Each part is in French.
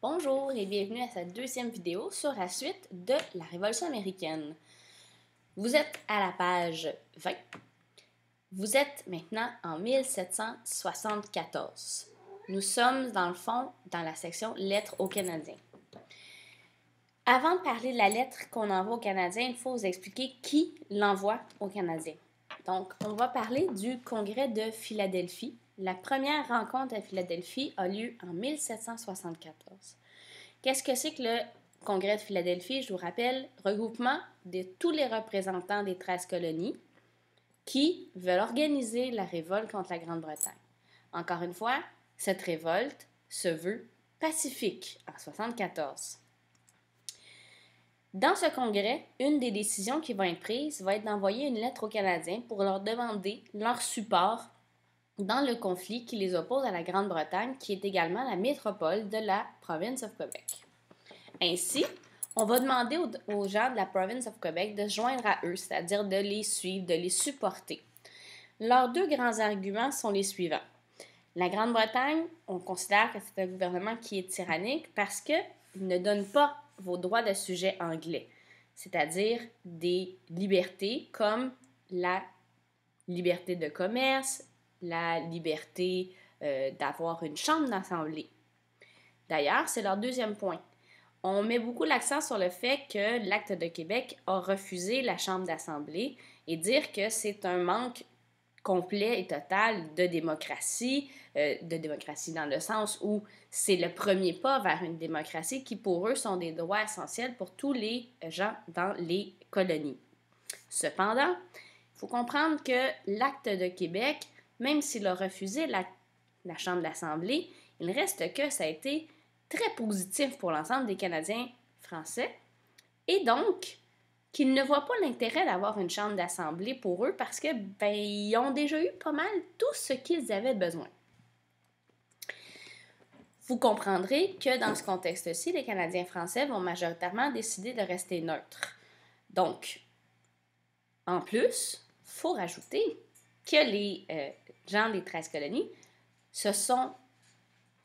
Bonjour et bienvenue à cette deuxième vidéo sur la suite de la Révolution américaine. Vous êtes à la page 20. Vous êtes maintenant en 1774. Nous sommes dans le fond dans la section Lettres aux Canadiens. Avant de parler de la lettre qu'on envoie aux Canadiens, il faut vous expliquer qui l'envoie aux Canadiens. Donc, on va parler du Congrès de Philadelphie. La première rencontre à Philadelphie a lieu en 1774. Qu'est-ce que c'est que le Congrès de Philadelphie? Je vous rappelle, regroupement de tous les représentants des 13 colonies qui veulent organiser la révolte contre la Grande-Bretagne. Encore une fois, cette révolte se veut pacifique en 1974. Dans ce congrès, une des décisions qui va être prise va être d'envoyer une lettre aux Canadiens pour leur demander leur support dans le conflit qui les oppose à la Grande-Bretagne, qui est également la métropole de la province of Québec. Ainsi, on va demander aux gens de la province of Québec de se joindre à eux, c'est-à-dire de les suivre, de les supporter. Leurs deux grands arguments sont les suivants. La Grande-Bretagne, on considère que c'est un gouvernement qui est tyrannique parce qu'il ne donne pas vos droits de sujet anglais, c'est-à-dire des libertés comme la liberté de commerce, la liberté d'avoir une chambre d'assemblée. D'ailleurs, c'est leur deuxième point. On met beaucoup l'accent sur le fait que l'Acte de Québec a refusé la chambre d'assemblée et dire que c'est un manque complet et total de démocratie dans le sens où c'est le premier pas vers une démocratie qui pour eux sont des droits essentiels pour tous les gens dans les colonies. Cependant, il faut comprendre que l'Acte de Québec, même s'il a refusé la Chambre d'Assemblée, il reste que ça a été très positif pour l'ensemble des Canadiens français et donc qu'ils ne voient pas l'intérêt d'avoir une Chambre d'Assemblée pour eux parce que ils ont déjà eu pas mal tout ce qu'ils avaient besoin. Vous comprendrez que dans ce contexte-ci, les Canadiens français vont majoritairement décider de rester neutres. Donc, en plus, il faut rajouter que les gens des 13 colonies se sont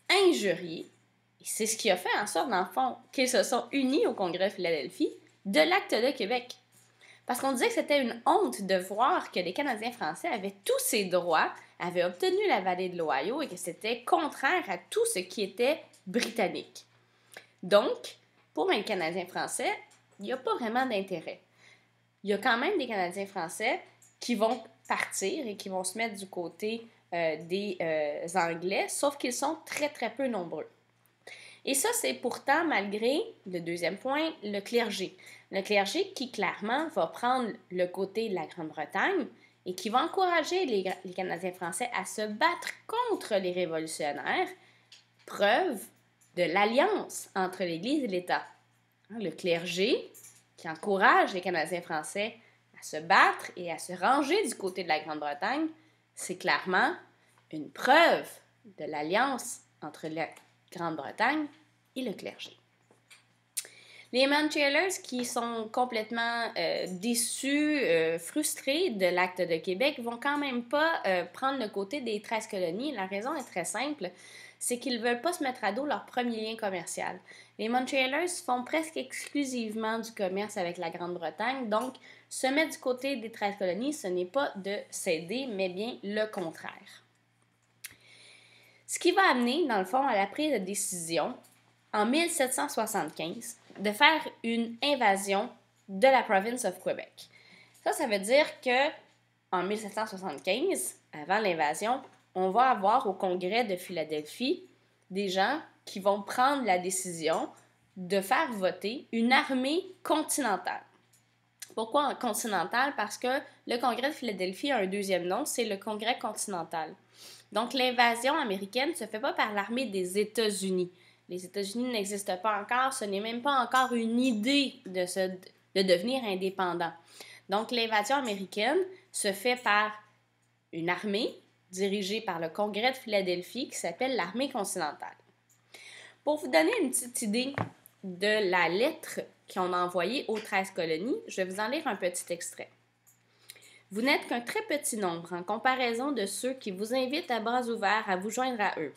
injuriés, et c'est ce qui a fait en sorte, dans le fond, qu'ils se sont unis au Congrès de Philadelphie de l'Acte de Québec. Parce qu'on disait que c'était une honte de voir que les Canadiens français avaient tous ces droits, avaient obtenu la vallée de l'Ohio et que c'était contraire à tout ce qui était britannique. Donc, pour les Canadiens français, il n'y a pas vraiment d'intérêt. Il y a quand même des Canadiens français qui vont partir et qui vont se mettre du côté des Anglais, sauf qu'ils sont très, très peu nombreux. Et ça, c'est pourtant malgré, le deuxième point, le clergé. Le clergé qui, clairement, va prendre le côté de la Grande-Bretagne et qui va encourager les Canadiens français à se battre contre les révolutionnaires, preuve de l'alliance entre l'Église et l'État. Le clergé qui encourage les Canadiens français à se battre et à se ranger du côté de la Grande-Bretagne, c'est clairement une preuve de l'alliance entre la Grande-Bretagne et le clergé. Les Montrealers qui sont complètement déçus, frustrés de l'Acte de Québec vont quand même pas prendre le côté des 13 colonies. La raison est très simple, c'est qu'ils ne veulent pas se mettre à dos leur premier lien commercial. Les Montrealers font presque exclusivement du commerce avec la Grande-Bretagne, donc se mettre du côté des 13 colonies, ce n'est pas de céder, mais bien le contraire. Ce qui va amener, dans le fond, à la prise de décision, en 1775, de faire une invasion de la province of Québec. Ça veut dire que en 1775, avant l'invasion, on va avoir au Congrès de Philadelphie des gens qui vont prendre la décision de faire voter une armée continentale. Pourquoi continentale? Parce que le Congrès de Philadelphie a un deuxième nom, c'est le Congrès continental. Donc, l'invasion américaine ne se fait pas par l'armée des États-Unis. Les États-Unis n'existent pas encore, ce n'est même pas encore une idée de devenir indépendant. Donc, l'invasion américaine se fait par une armée dirigée par le Congrès de Philadelphie qui s'appelle l'armée continentale. Pour vous donner une petite idée de la lettre qu'on a envoyée aux 13 colonies, je vais vous en lire un petit extrait. Vous n'êtes qu'un très petit nombre en comparaison de ceux qui vous invitent à bras ouverts à vous joindre à eux.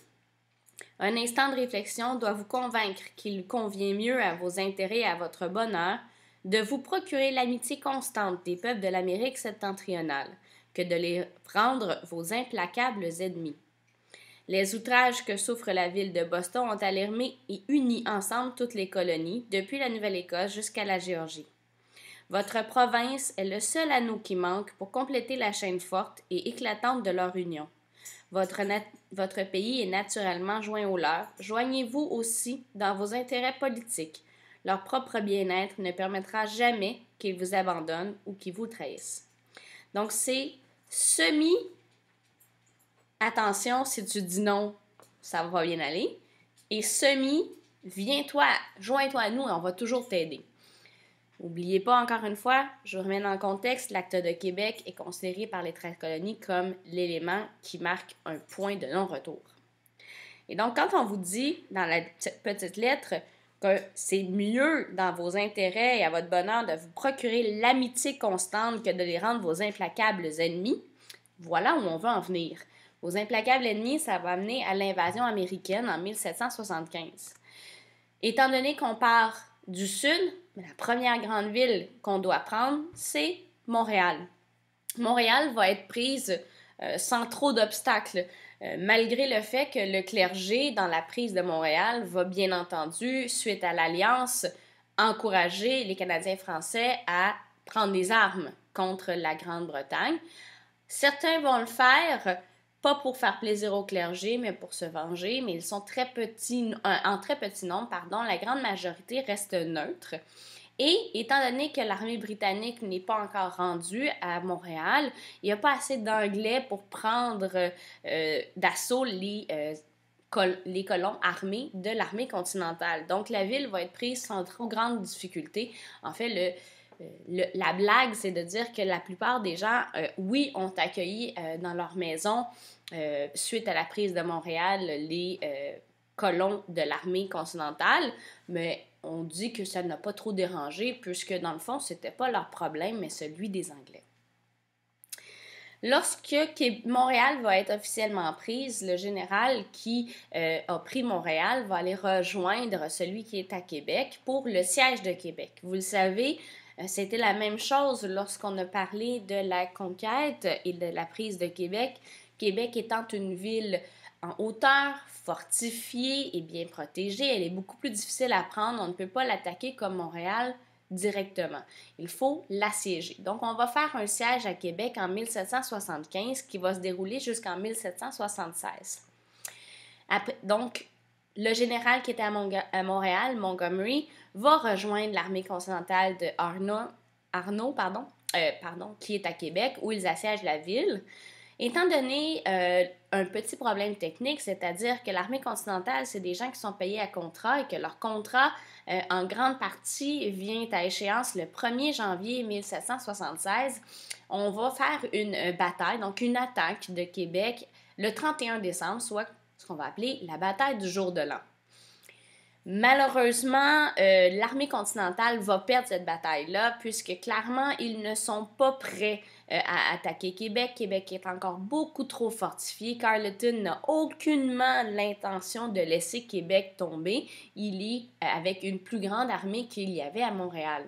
Un instant de réflexion doit vous convaincre qu'il convient mieux à vos intérêts et à votre bonheur de vous procurer l'amitié constante des peuples de l'Amérique septentrionale que de les rendre vos implacables ennemis. Les outrages que souffre la ville de Boston ont alarmé et uni ensemble toutes les colonies, depuis la Nouvelle-Écosse jusqu'à la Géorgie. Votre province est le seul anneau qui manque pour compléter la chaîne forte et éclatante de leur union. Votre pays est naturellement joint au leur. Joignez-vous aussi dans vos intérêts politiques. Leur propre bien-être ne permettra jamais qu'ils vous abandonnent ou qu'ils vous trahissent. Donc, c'est attention, si tu dis non, ça va bien aller. Et viens-toi, joins-toi à nous et on va toujours t'aider. N'oubliez pas, encore une fois, je vous remets dans le contexte, l'Acte de Québec est considéré par les 13 colonies comme l'élément qui marque un point de non-retour. Et donc, quand on vous dit dans la petite lettre que c'est mieux dans vos intérêts et à votre bonheur de vous procurer l'amitié constante que de les rendre vos implacables ennemis, voilà où on veut en venir. Vos implacables ennemis, ça va amener à l'invasion américaine en 1775. Étant donné qu'on part du sud, la première grande ville qu'on doit prendre, c'est Montréal. Montréal va être prise sans trop d'obstacles, malgré le fait que le clergé, dans la prise de Montréal, va bien entendu, suite à l'Alliance, encourager les Canadiens français à prendre des armes contre la Grande-Bretagne. Certains vont le faire, pas pour faire plaisir au clergé, mais pour se venger, mais ils sont en très petit nombre, la grande majorité reste neutre. Et étant donné que l'armée britannique n'est pas encore rendue à Montréal, il n'y a pas assez d'Anglais pour prendre d'assaut les colons armés de l'armée continentale. Donc la ville va être prise sans trop grande difficulté. En fait, la blague, c'est de dire que la plupart des gens, oui, ont accueilli dans leur maison, suite à la prise de Montréal, les colons de l'armée continentale, mais on dit que ça n'a pas trop dérangé, puisque dans le fond, c'était pas leur problème, mais celui des Anglais. Lorsque Montréal va être officiellement prise, le général qui a pris Montréal va aller rejoindre celui qui est à Québec pour le siège de Québec. Vous le savez, c'était la même chose lorsqu'on a parlé de la conquête et de la prise de Québec. Québec étant une ville en hauteur, fortifiée et bien protégée, elle est beaucoup plus difficile à prendre. On ne peut pas l'attaquer comme Montréal directement. Il faut l'assiéger. Donc, on va faire un siège à Québec en 1775 qui va se dérouler jusqu'en 1776. Donc, le général qui était à Montréal, Montgomery, va rejoindre l'armée continentale de Arnaud, qui est à Québec, où ils assiègent la ville. Étant donné un petit problème technique, c'est-à-dire que l'armée continentale, c'est des gens qui sont payés à contrat et que leur contrat, en grande partie, vient à échéance le 1er janvier 1776, on va faire une bataille, donc une attaque de Québec le 31 décembre, soit ce qu'on va appeler la bataille du jour de l'an. Malheureusement, l'armée continentale va perdre cette bataille-là, puisque clairement, ils ne sont pas prêts à attaquer Québec. Québec est encore beaucoup trop fortifié. Carleton n'a aucunement l'intention de laisser Québec tomber. Il est avec une plus grande armée qu'il y avait à Montréal.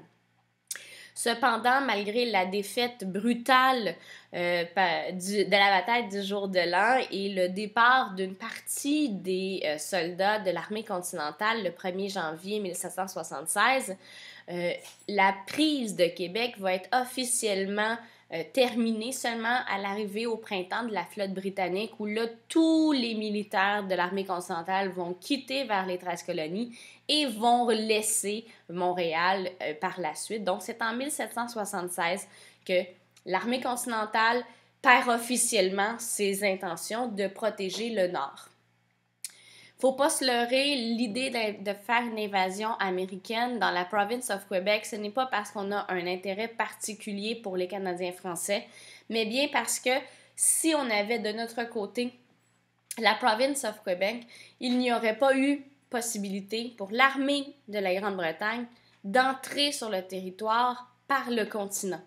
Cependant, malgré la défaite brutale de la bataille du jour de l'an et le départ d'une partie des soldats de l'armée continentale le 1er janvier 1776, la prise de Québec va être officiellement terminée seulement à l'arrivée au printemps de la flotte britannique, où là, tous les militaires de l'armée continentale vont quitter vers les 13 colonies et vont laisser Montréal par la suite. Donc, c'est en 1776 que l'armée continentale perd officiellement ses intentions de protéger le Nord. Faut pas se leurrer, l'idée de faire une invasion américaine dans la province of Québec, ce n'est pas parce qu'on a un intérêt particulier pour les Canadiens français, mais bien parce que si on avait de notre côté la province of Québec, il n'y aurait pas eu possibilité pour l'armée de la Grande-Bretagne d'entrer sur le territoire par le continent.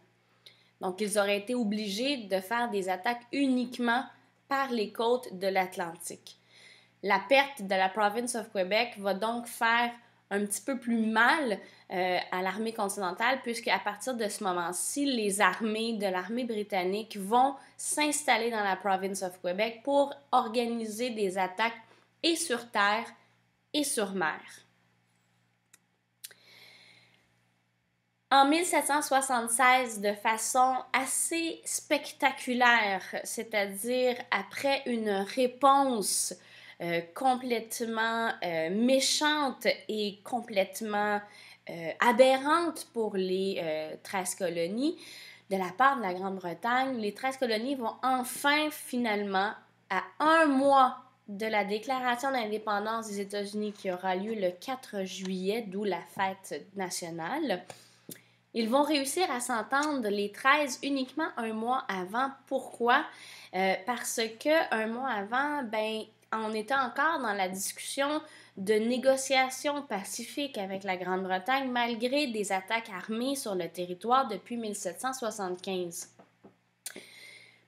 Donc, ils auraient été obligés de faire des attaques uniquement par les côtes de l'Atlantique. La perte de la province of Quebec va donc faire un petit peu plus mal à l'armée continentale, puisque à partir de ce moment-ci, les armées de l'armée britannique vont s'installer dans la province of Quebec pour organiser des attaques et sur terre et sur mer. En 1776, de façon assez spectaculaire, c'est-à-dire après une réponse complètement méchante et complètement aberrante pour les 13 colonies, de la part de la Grande-Bretagne, les 13 colonies vont enfin, finalement, à un mois de la déclaration d'indépendance des États-Unis qui aura lieu le 4 juillet, d'où la fête nationale, ils vont réussir à s'entendre les 13 uniquement un mois avant. Pourquoi? Parce que un mois avant, on était encore dans la discussion de négociations pacifiques avec la Grande-Bretagne malgré des attaques armées sur le territoire depuis 1775.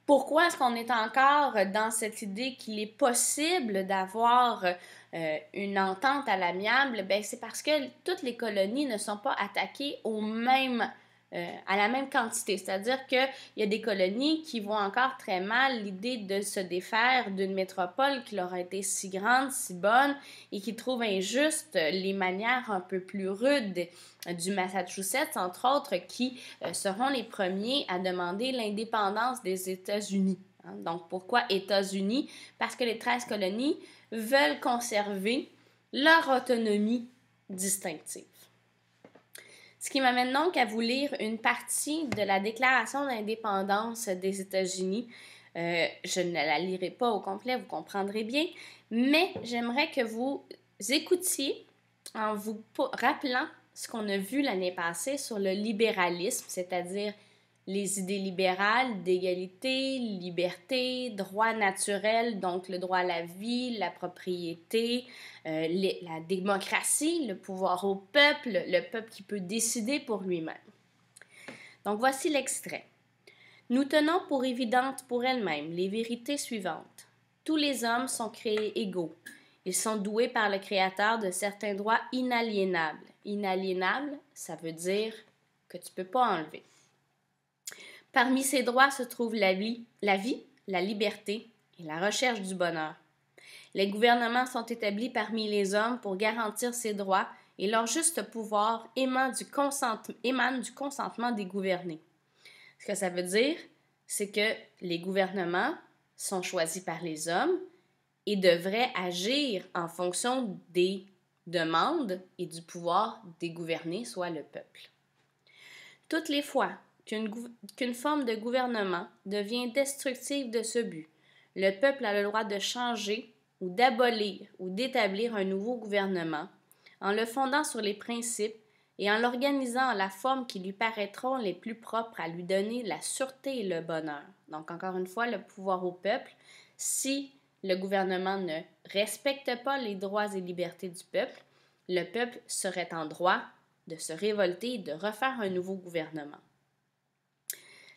Pourquoi est-ce qu'on est encore dans cette idée qu'il est possible d'avoir une entente à l'amiable? C'est parce que toutes les colonies ne sont pas attaquées à la même quantité. C'est-à-dire qu'il y a des colonies qui voient encore très mal l'idée de se défaire d'une métropole qui leur a été si grande, si bonne, et qui trouvent injuste les manières un peu plus rudes du Massachusetts, entre autres, qui seront les premiers à demander l'indépendance des États-Unis. Donc, pourquoi États-Unis? Parce que les 13 colonies veulent conserver leur autonomie distinctive. Ce qui m'amène donc à vous lire une partie de la Déclaration d'indépendance des États-Unis. Je ne la lirai pas au complet, vous comprendrez bien, mais j'aimerais que vous écoutiez en vous rappelant ce qu'on a vu l'année passée sur le libéralisme, c'est-à-dire les idées libérales d'égalité, liberté, droit naturel, donc le droit à la vie, la propriété, la démocratie, le pouvoir au peuple, le peuple qui peut décider pour lui-même. Donc voici l'extrait. Nous tenons pour évidentes pour elles-mêmes les vérités suivantes. Tous les hommes sont créés égaux. Ils sont doués par le Créateur de certains droits inaliénables. Inaliénable, ça veut dire que tu ne peux pas enlever. Parmi ces droits se trouvent la vie, la liberté et la recherche du bonheur. Les gouvernements sont établis parmi les hommes pour garantir ces droits et leur juste pouvoir émane du consentement des gouvernés. Ce que ça veut dire, c'est que les gouvernements sont choisis par les hommes et devraient agir en fonction des demandes et du pouvoir des gouvernés, soit le peuple. Toutes les fois qu'une forme de gouvernement devient destructive de ce but, le peuple a le droit de changer ou d'abolir ou d'établir un nouveau gouvernement en le fondant sur les principes et en l'organisant en la forme qui lui paraîtront les plus propres à lui donner la sûreté et le bonheur. Donc, encore une fois, le pouvoir au peuple. Si le gouvernement ne respecte pas les droits et libertés du peuple, le peuple serait en droit de se révolter et de refaire un nouveau gouvernement.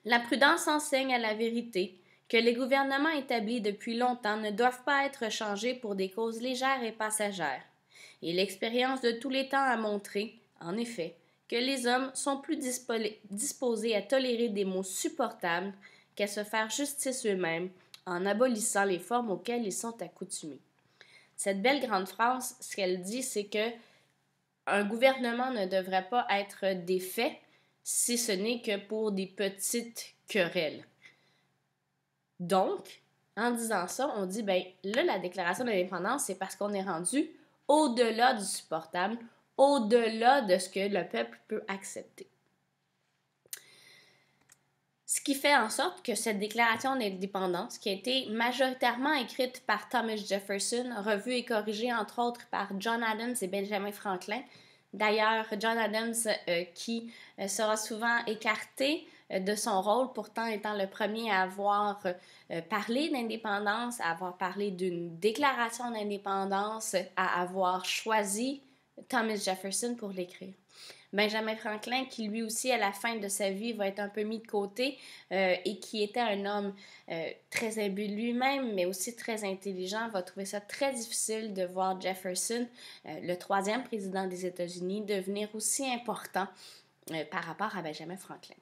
La prudence enseigne à la vérité que les gouvernements établis depuis longtemps ne doivent pas être changés pour des causes légères et passagères. Et l'expérience de tous les temps a montré, en effet, que les hommes sont plus disposés à tolérer des maux supportables qu'à se faire justice eux-mêmes en abolissant les formes auxquelles ils sont accoutumés. Cette belle grande phrase, ce qu'elle dit, c'est que un gouvernement ne devrait pas être défait si ce n'est que pour des petites querelles. Donc, en disant ça, on dit, là, la déclaration d'indépendance, c'est parce qu'on est rendu au-delà du supportable, au-delà de ce que le peuple peut accepter. Ce qui fait en sorte que cette déclaration d'indépendance, qui a été majoritairement écrite par Thomas Jefferson, revue et corrigée entre autres par John Adams et Benjamin Franklin. D'ailleurs, John Adams qui sera souvent écarté de son rôle, pourtant étant le premier à avoir parlé d'indépendance, à avoir parlé d'une déclaration d'indépendance, à avoir choisi Thomas Jefferson pour l'écrire. Benjamin Franklin, qui lui aussi, à la fin de sa vie, va être un peu mis de côté et qui était un homme très imbu de lui-même, mais aussi très intelligent, va trouver ça très difficile de voir Jefferson, le troisième président des États-Unis, devenir aussi important par rapport à Benjamin Franklin.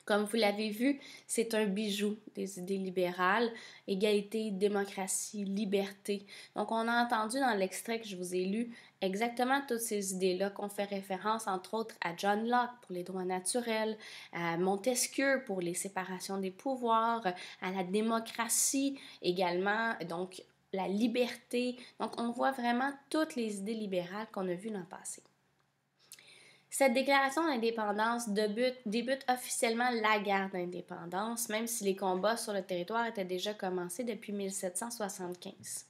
Comme vous l'avez vu, c'est un bijou des idées libérales, égalité, démocratie, liberté. Donc, on a entendu dans l'extrait que je vous ai lu exactement toutes ces idées-là, qu'on fait référence entre autres à John Locke pour les droits naturels, à Montesquieu pour les séparations des pouvoirs, à la démocratie également, donc la liberté. Donc, on voit vraiment toutes les idées libérales qu'on a vues dans le passé. Cette déclaration d'indépendance débute officiellement la guerre d'indépendance, même si les combats sur le territoire étaient déjà commencés depuis 1775.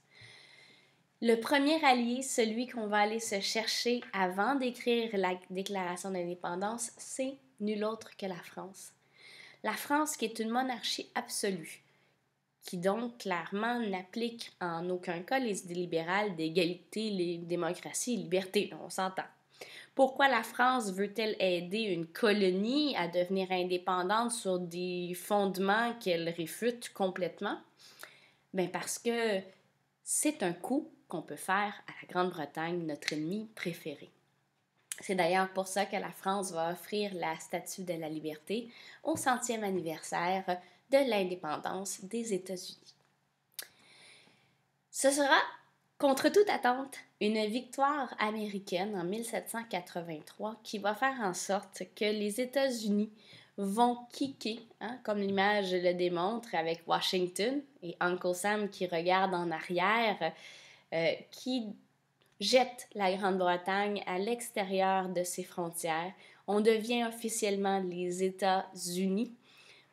Le premier allié, celui qu'on va aller se chercher avant d'écrire la déclaration d'indépendance, c'est nul autre que la France. La France qui est une monarchie absolue, qui donc clairement n'applique en aucun cas les idées libérales d'égalité, les démocraties et liberté, on s'entend. Pourquoi la France veut-elle aider une colonie à devenir indépendante sur des fondements qu'elle réfute complètement? Bien parce que c'est un coup qu'on peut faire à la Grande-Bretagne, notre ennemi préféré. C'est d'ailleurs pour ça que la France va offrir la Statue de la Liberté au 100e anniversaire de l'indépendance des États-Unis. Ce sera, contre toute attente, une victoire américaine en 1783 qui va faire en sorte que les États-Unis vont kicker, comme l'image le démontre, avec Washington et Uncle Sam qui regarde en arrière, qui jette la Grande-Bretagne à l'extérieur de ses frontières. On devient officiellement les États-Unis,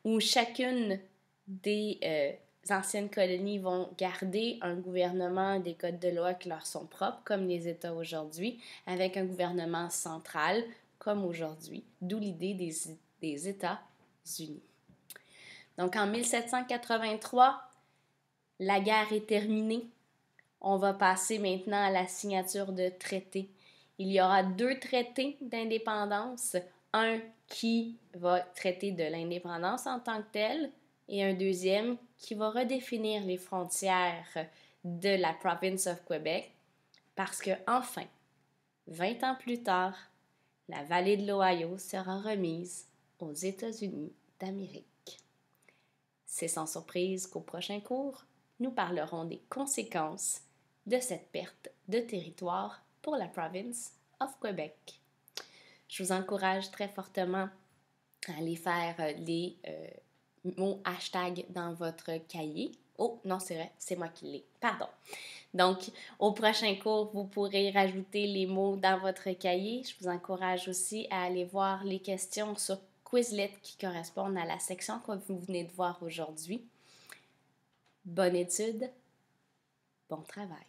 où chacune des anciennes colonies vont garder un gouvernement, des codes de loi qui leur sont propres, comme les États aujourd'hui, avec un gouvernement central, comme aujourd'hui, d'où l'idée des États-Unis. Donc en 1783, la guerre est terminée. On va passer maintenant à la signature de traités. Il y aura 2 traités d'indépendance, un qui va traiter de l'indépendance en tant que telle et un deuxième qui va redéfinir les frontières de la province of Québec parce que enfin, 20 ans plus tard, la vallée de l'Ohio sera remise aux États-Unis d'Amérique. C'est sans surprise qu'au prochain cours, nous parlerons des conséquences de cette perte de territoire pour la province of Québec. Je vous encourage très fortement à aller faire les mots hashtag dans votre cahier. Oh, non, c'est vrai, c'est moi qui l'ai. Pardon. Donc, au prochain cours, vous pourrez rajouter les mots dans votre cahier. Je vous encourage aussi à aller voir les questions sur Quizlet qui correspondent à la section que vous venez de voir aujourd'hui. Bonne étude, bon travail.